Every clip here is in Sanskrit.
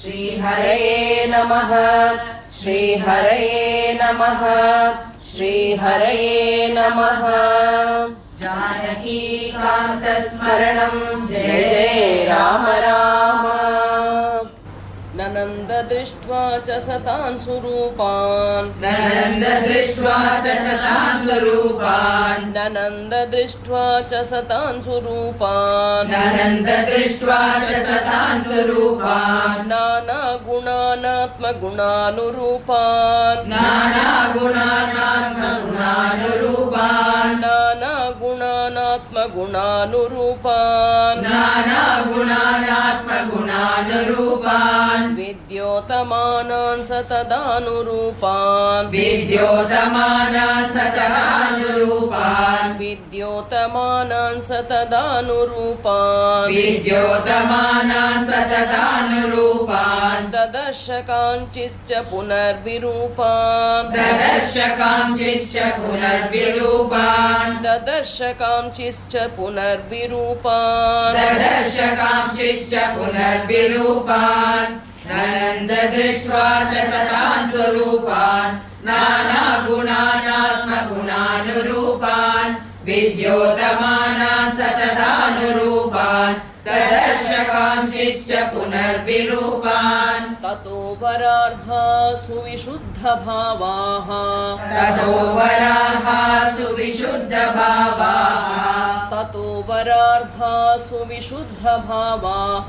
श्रीहरये नमः श्रीहरये नमः श्रीहरये नमः। जानकीकान्तस्मरणं जय जय राम राम। ननन्द दृष्ट्वा च सतान् स्वरूपान् ननन्द दृष्ट्वा च सतान् स्वरूपान् ननन्द दृष्ट्वा च सतान् स्वरूपान् ननन्द दृष्ट्वा च सतान् स्वरूपान् नानागुणानात्मगुणानुरूपान् नानागुणानात्मगुणानुरूपान् नानागुणानात्मगुणानुरूपान् नानागुणानात्मगुणानुरूपान् विद्योतमानान् सतदानुरूपान् विद्योतमानान् सतदानुरूपान् विद्योतमानान् सतदानुरूपान् विद्योतमानान् सतदानुरूपान् ददर्श काञ्चिश्च पुनर्विरूपान् ददर्श काञ्चिश्च पुनर्विरूपान् ददर्श काञ्चिश्च पुनर्विरूपान् ददर्श काञ्चिश्च पुनर्विरूपान् ननन्द दृष्ट्वा च सतान् स्वरूपान् नानागुणानात्मगुणानुरूपान् विद्योतमानान् सतदानुरूपान् ददर्श काञ्चिश्च पुनर्विरूपान् ततो वरार्हा सुविशुद्धभावाः ततो वरार्हा सुविशुद्धभावाः ततो वरार्हा सुविशुद्धभावाः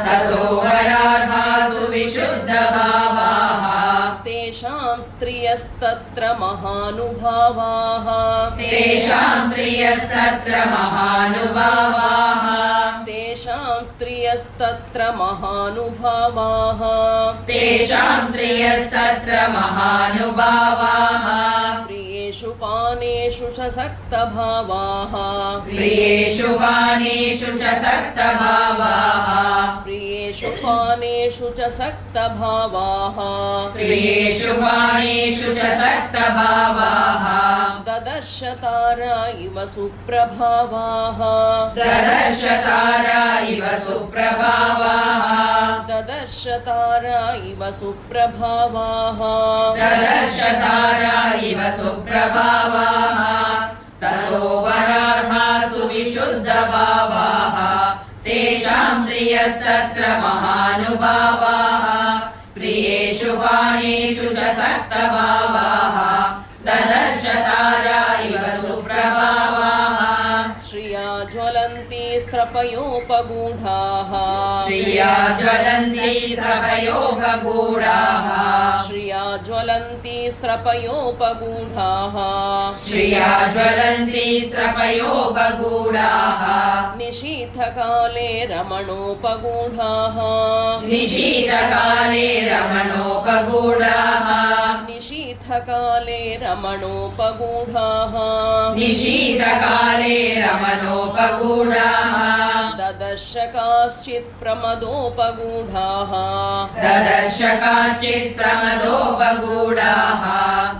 ततो वरार्हा सुविशुद्धभावाः तेषां स्त्रियस्तत्र महानुभावाः तेषां स्त्रियस्तत्र महानुभावाः तेषां स्त्रियस्तत्र महानुभावाः तेषां स्त्रियस्तत्र महानुभावाः प्रियेषु पानेषु च सक्तभावाः प्रियेषु पानेषु च सक्तभावाः प्रियेषु पानेषु च सक्तभावाः प्रियेषु पानेषु च सक्तभावाः ददर्श तारा इव सुप्रभावाः ददर्श तारा इव सुप्रभावाः ददर्श तारा इव सुप्रभावाः ददर्श तारा इव सुप्रभावाः ततो वरार्हा सुविशुद्धभावाः तेषां श्रियस्तत्र महानुभावाः प्रियेषु पानेषु च सक्तभावाः ददर्श तारा इव सुप्रभावाः श्रिया ज्वलन्ति स्त्रपयोपगूढाः श्रिया ज्वलन्ति स्त्रपयोपगूढाः श्रिया ज्वलन्ति स्त्रपयोपगूढाः श्रिया ज्वलन्ति स्त्रपयोपगूढाः निशीथकाले रमणोपगूढाः निशीथकाले रमणोपगूढाः निशीथकाले रमणोपगूढाः निशीथकाले रमणोपगूढाः ददर्श काश्चित् प्रमदोपगूढाः ददर्श काश्चित् प्रमदोपगूढाः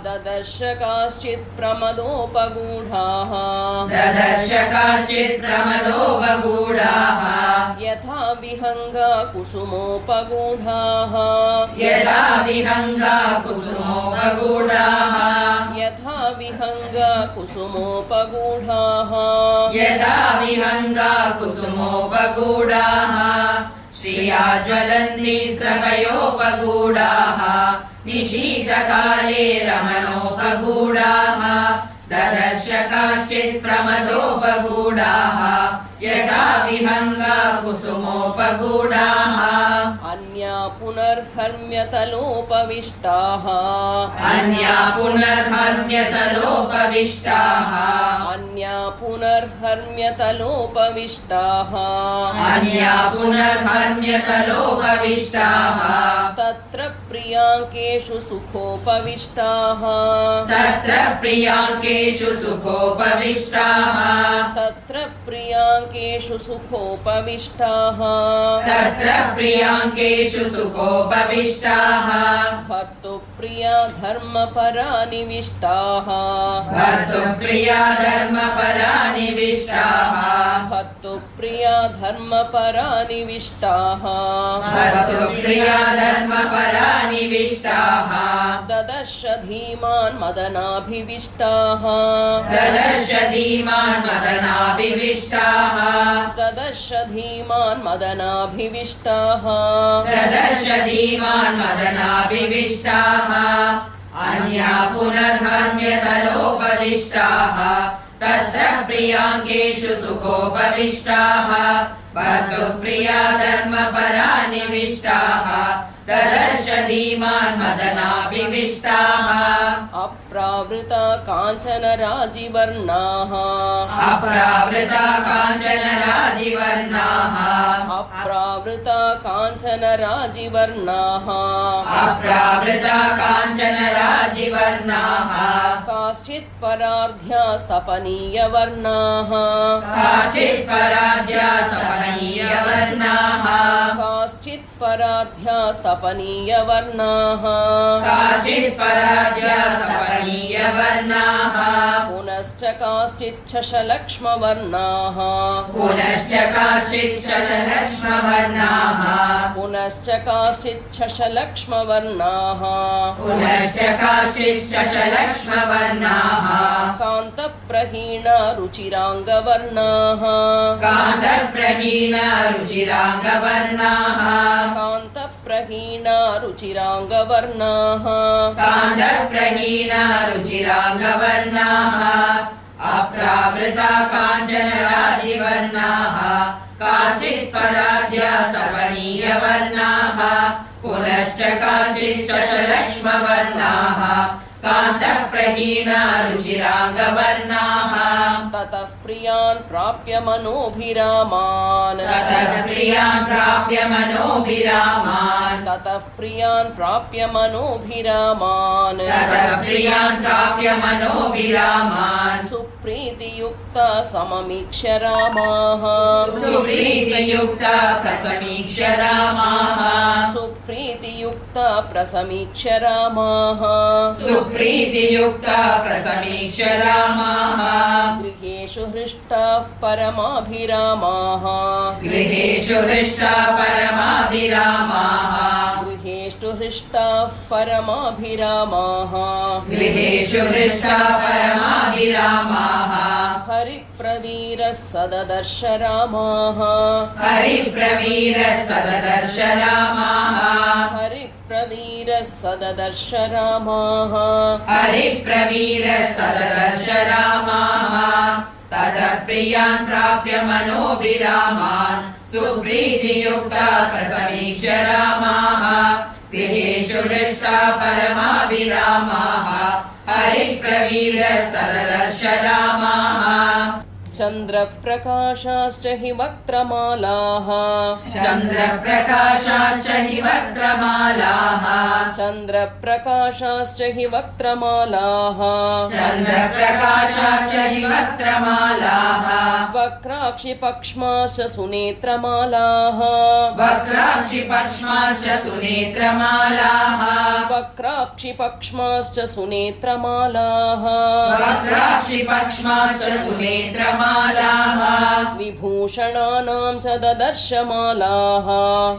ददर्श काश्चित् प्रमदोपगूढाः ददर्श काश्चित् प्रमदोपगूढाः यथा विहङ्गा कुसुमोपगूढाः यथा विहङ्गा कुसुमोपगूढाः यथा विहङ्गा कुसुमोपगूढाः यथा विहङ्गा कुसुमोपगूढाः श्रिया ज्वलन्ति स्त्रपयोपगूढाः निशीथकाले रमणोपगूढाः ददर्श काश्चित् प्रमदोपगूढाः यथा विहङ्गा कुसुमोपगूढाः अन्या पुनर्हर्म्यतलोपविष्टाः अन्या पुनर्हर्म्यतलोपविष्टाः अन्या पुनर्हर्म्यतलोपविष्टाः अन्या पुनर्हर्म्यतलोपविष्टाः तत्र प्रियाङ्केषु सुखोपविष्टाः तत्र प्रियाङ्केषु सुखोपविष्टाः तत्र प्रियाङ्केषु सुखोपविष्टाः तत्र प्रियाङ्केषु सुखोपविष्टाः भर्तुः भर्तुप्रिया धर्मपरा निविष्टाः भर्तुप्रिया धर्मपरा निविष्टाः भर्तुप्रिया धर्मपरा निविष्टाः भर्तुप्रिया धर्मपरा निविष्टाः ददर्श धीमान् मदनाभिविष्टाः ददर्श धीमान् मदनाभिविष्टाः ददर्श धीमान् मदनाभिविष्टाः ददर्श धीमान् मदनाभिविष्टाः अन्या पुनर्हर्म्यतरोपविष्टाः तत्र प्रियाङ्केषु सुखोपविष्टाः भर्तुप्रिया धर्मपरा निविष्टाः ददर्श धीमान् मदनाभिविष्टाः अप्रावृता काञ्चन राजिवर्णाः अप्रावृता काञ्चन राजिवर्णाः अप्रावृता काञ्चन राजिवर्णाः अप्रावृता काञ्चन राजिवर्णाः काश्चित् परार्ध्यास्तपनीयवर्णाः काचित् पराद्या सपनीयवर्णाः काश्चित् परार्ध्यास्तपनीयवर्णाः काचित् पराद्या सपनीयवर्णाः पुनश्च काश्चित् शशलक्ष्मवर्णाः पुनश्च काचित् शशलक्ष्मवर्णाः पुनश्च काश्चित् शशलक्ष्मवर्णाः पुनश्च काचित् शशलक्ष्मवर्णाः कान्तप्रहीणा रुचिराङ्गवर्णाः कान्तप्रहीणा रुचिराङ्गवर्णाः कान्तप्रहीणा रुचिराङ्गवर्णाः कान्तप्रहीणा रुचिराङ्गवर्णाः अप्रावृता काञ्चन राजिवर्णाः काचित् पराद्या सपनीयवर्णाः पुनश्च काचित् शशलक्ष्मवर्णाः कान्तप्रहीणा रुचिराङ्गवर्णाः ततः प्रियान् प्राप्य मनोभिरामान् ततः प्रियान् प्राप्य मनोभिरामान् ततः प्रियान् प्राप्य मनोभिरामान् ततः प्रियान् प्राप्य मनोभिरामान् सुप्रीतियुक्ता सममीक्ष्य रामाः सुप्रीतियुक्ता ससमीक्ष्य रामाः सुप्रीतियुक्ता प्रसमीक्ष्य रामाः सुप्रीतियुक्ता प्रसमीक्ष्य रामाः गृहेषु हृष्टाः परमाभिरामाः गृहेषु हृष्टा परमाभिरामाः गृहेषु हृष्टाः परमाभिरामाः गृहेषु हृष्टा परमाभिरामाः हरिप्रवीरः सददर्श रामाः हरिप्रवीरः सददर्श रामाः हरिप्रवीरः सददर्श रामाः हरिप्रवीरः सददर्श रामाः ततः प्रियान् प्राप्य मनोभिरामान् सुप्रीतियुक्ता प्रसमीक्ष्य रामाः गृहेषु हृष्टा परमाभिरामाः हरिप्रवीरः सददर्श रामाः चन्द्रप्रकाशाश्च हि वक्त्रमालाः चन्द्रप्रकाशाश्च हि वक्त्रमालाः चन्द्रप्रकाशाश्च हि वक्त्रमालाः चन्द्रप्रकाशाश्च हि वक्त्रमालाः वक्राक्षिपक्ष्माश्च सुनेत्रमालाः वक्राक्षिपक्ष्माश्च सुनेत्रमालाः वक्राक्षिपक्ष्माश्च सुनेत्रमालाः वक्राक्षिपक्ष्माश्च सुनेत्रमालाः विभूषणानां च ददर्शमालाः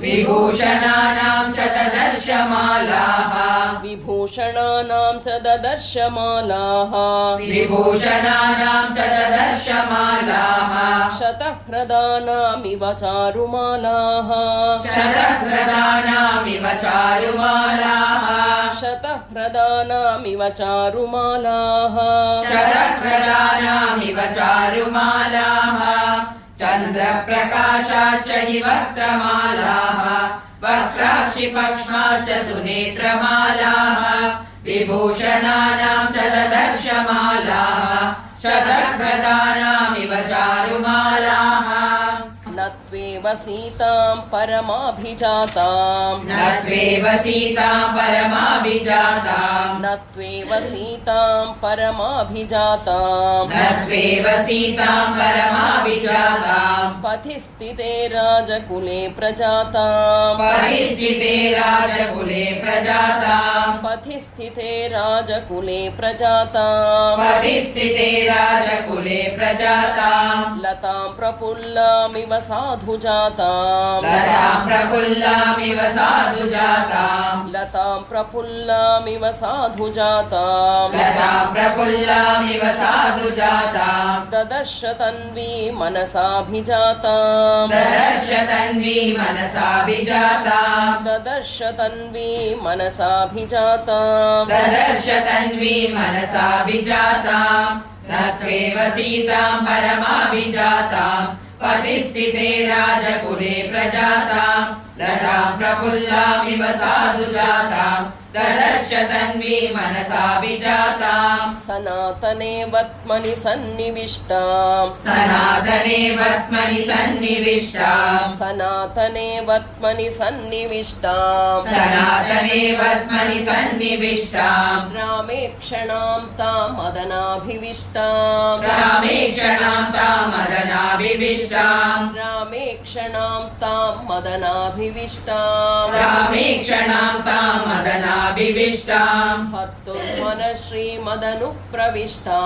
विभूषणानां च ददर्शमालाः विभूषणानां च ददर्शमालाः विभूषणानां च ददर्शमालाः शतह्रदानामिव चारुमालाः शतह्रदानामिव चारुमालाः शतह्रदानामिव चारुमालाः शतह्रदानामिव चारुमालाः चन्द्रप्रकाशाश्च हि वक्त्रमालाः वक्राक्षिपक्ष्माश्च सुनेत्रमालाः विभूषणानां च ददर्शमालाः शतह्रदानामिव चारुमालाः न त्वेव त्वेव सीतां परमाभिजातां न त्वेव सीतां परमाभिजातां न त्वेव सीतां परमाभिजातां न त्वेव सीतां परमाभिजातां पथिस्थिते राजकुले प्रजातां परिस्थिते राजकुले प्रजातां पथिस्थिते राजकुले प्रजातां परिस्थिते राजकुले प्रजातां लतां प्रफुल्लामिव साधुजातां लतां प्रफुल्लामिव साधुजातां लतां प्रफुल्लामिव साधुजातां लतां प्रफुल्लामिव साधुजातां ददर्श तन्वी मनसाभिजातां ददर्श तन्वी मनसाभिजातां ददर्श तन्वी मनसाभिजातां ददर्श तन्वी मनसाभिजातां न त्वेव सीतां परमाभिजातां पतिस्थिते राजकुले प्रजातां लतां प्रफुल्लामिव साधुजातां ददर्श तन्वी मनसाभिजातां सनातने वत्मनि सन्निविष्टां सनातने वत्मनि सन्निविष्टां सनातने वत्मनि सन्निविष्टां सनातने वत्मनि सन्निविष्टां रामे क्षणां तां मदनाभिविष्टां रामे क्षणां तां मदनाभिविष्टां रामे क्षणां तां मदनाभिविष्टां रामे क्षणां तां मदनाभिविष्टां भर्तुर्मनः श्रीमदनुप्रविष्टां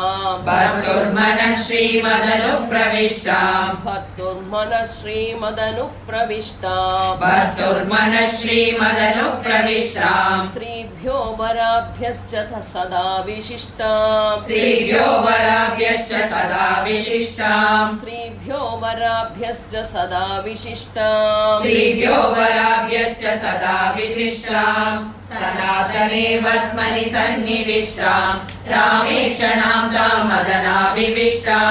भर्तुर्मनः श्रीमदनुप्रविष्टां भर्तुर्मनः श्रीमदनुप्रविष्टां भर्तुर्मनः श्रीमदनुप्रविष्टां स्त्रीभ्यो वराभ्यश्च सदा विशिष्टां स्त्रीभ्यो वराभ्यश्च सदा विशिष्टां स्त्रीभ्यो वराभ्यश्च सदा विशिष्टां स्त्रीभ्यो वराभ्यश्च सदा विशिष्टां सनातने वत्मनि सन्निविष्टां रामे क्षणां तां मदनाभिविष्टां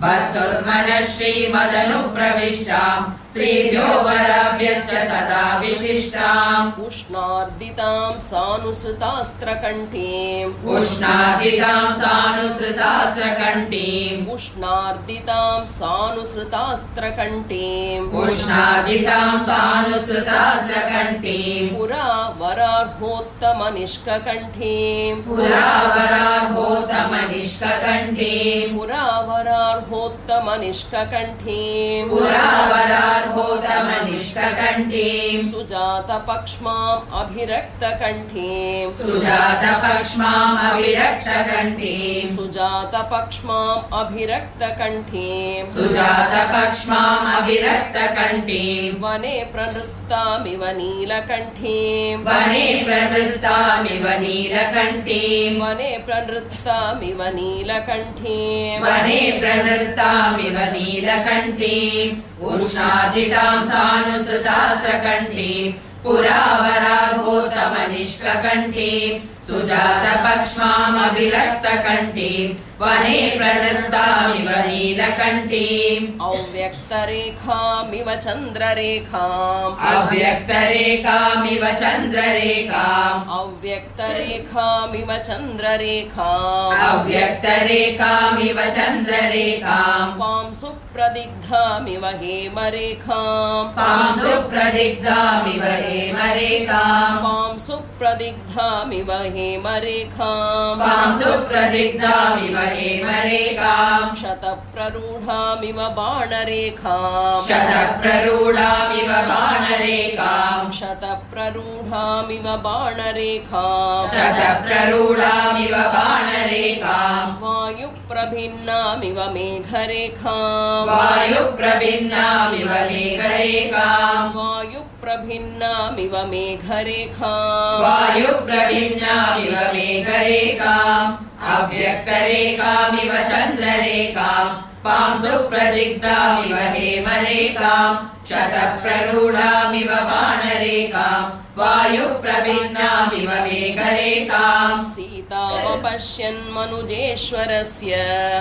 भर्तुर्मनः श्रीमदनुप्रविष्टां स्त्रीभ्यो वराभ्यश्च सदा विशिष्टाम् उष्णार्दितां सानुसृतास्त्रकण्ठीम् उष्णार्दितां सानुसृतास्त्रकण्ठीम् उष्णार्दितां सानुसृतास्त्रकण्ठीम् उष्णार्दितां सानुसृतास्त्रकण्ठीम् पुरा वरार्होत्तमनिष्ककण्ठीम् पुरा वरार्होत्तमनिष्ककण्ठीम् पुरा वरार्होत्तमनिष्ककण्ठीम् पुरा वरार्होत्तमनिष्ककण्ठीम् सुजातपक्ष्माम् अभिरक्तकण्ठीम् सुजातपक्ष्माम् अभिरक्तकण्ठीम् सुजातपक्ष्माम् अभिरक्तकण्ठीम् सुजातपक्ष्माम् अभिरक्तकण्ठीम् वने प्रनृत्तामिव नीलकण्ठीम् वने प्रवृत्तामिव नीलकण्ठीम् वने प्रनृत्तामिव नीलकण्ठीम् वने प्रवृत्तामिव नीलकण्ठीम् उष्णार्दितां सानुसृतास्त्रकण्ठीम् पुरा वरार्होत्तमनिष्ककण्ठीम् सुजातपक्ष्माम् अभिरक्तकण्ठीम् वने प्रणृत्तामिव नीलकण्ठीम् अव्यक्तरेखामिव चन्द्ररेखाम् अव्यक्तरेखामिव चन्द्ररेखाम् अव्यक्तरेखामिव चन्द्ररेखाम् अव्यक्तरेखामिव चन्द्ररेखाम् पां सुप्रदिग्धामिव हेमरेखाम् पां सुप्रदिग्धामिव हेमरेखाम् पां सुप्रदिग्धामिव हेमरेखाम् पां सुप्रदिग्धामिव हेमरेखाम् शतप्ररूढामिव बाणरेखाम् शतप्ररूढामिव बाणरेखाम् शतप्ररूढामिव बाणरेखाम् शतप्ररूढामिव बाणरेखाम् वायुप्रभिन्नामिव मेघरेखाम् वायुप्रभिन्नामिव मेघरेखाम् वायुप्रभिन्नामिव मेघरेखाम् वायुप्रभिन्नामिव मेघरेखाम् अव्यक्तरेखामिव चन्द्ररेखाम् पां सुप्रदिग्धामिव हेमरेखाम् शतप्ररूढामिव बाणरेखाम् वायुप्रभिन्नामिव मेघरेखाम् सीतामपश्यन्मनुजेश्वरस्य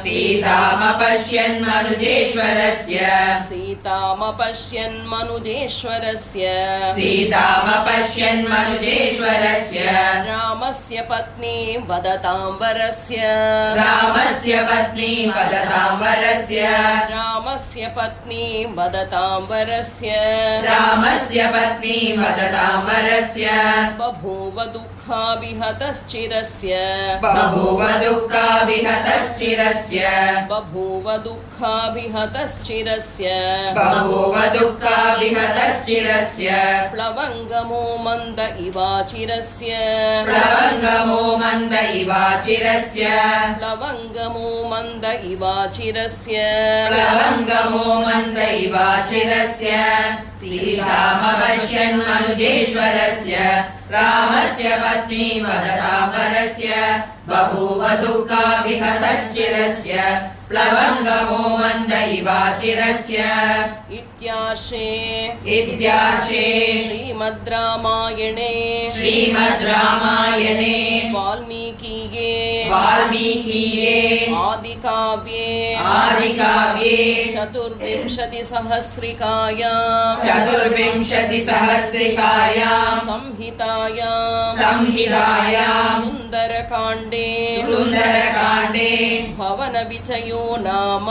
सीतामपश्यन्मनुजेश्वरस्य सीतामपश्यन्मनुजेश्वरस्य सीतामपश्यन्मनुजेश्वरस्य रामस्य पत्नी वदताम्बरस्य रामस्य पत्नी वदताम्बरस्य रामस्य पत्नी वदताम्बरस्य वरस्य रामस्य पत्नी वदतां वरस्य बभूव दुःखाभिहतश्चिरस्य बभूव दुःखाभिहतश्चिरस्य बभूव दुःखाभिहतश्चिरस्य बभूव दुःखाभिहतश्चिरस्य प्लवङ्गमो मन्द इवाचिरस्य प्लवङ्गमो मन्द इवाचिरस्य प्लवङ्गमो मन्द इवाचिरस्य प्लवङ्गमो मन्द इवाचिरस्य सीतामपश्यन्मनुजेश्वरस्य रामस्य पत्नी वदतां वरस्य बभूव दुःखाभिहतश्चिरस्य प्लवङ्गमो मन्द इवाचिरस्य इत्यार्षे श्रीमद् रामायणे वाल्मीकिये आदिकाव्ये चतुर्विंशतिसहस्रिकायां संहितायां सुन्दरकाण्डे भवनविजयो नाम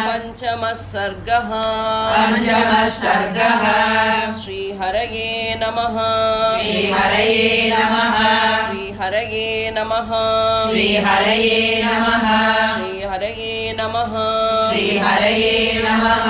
पञ्चमः सर्गः श्रीहरये नमः श्रीहरये नमः श्रीहरये नमः श्रीहरये नमः श्रीहरये नमः श्रीहरये नमः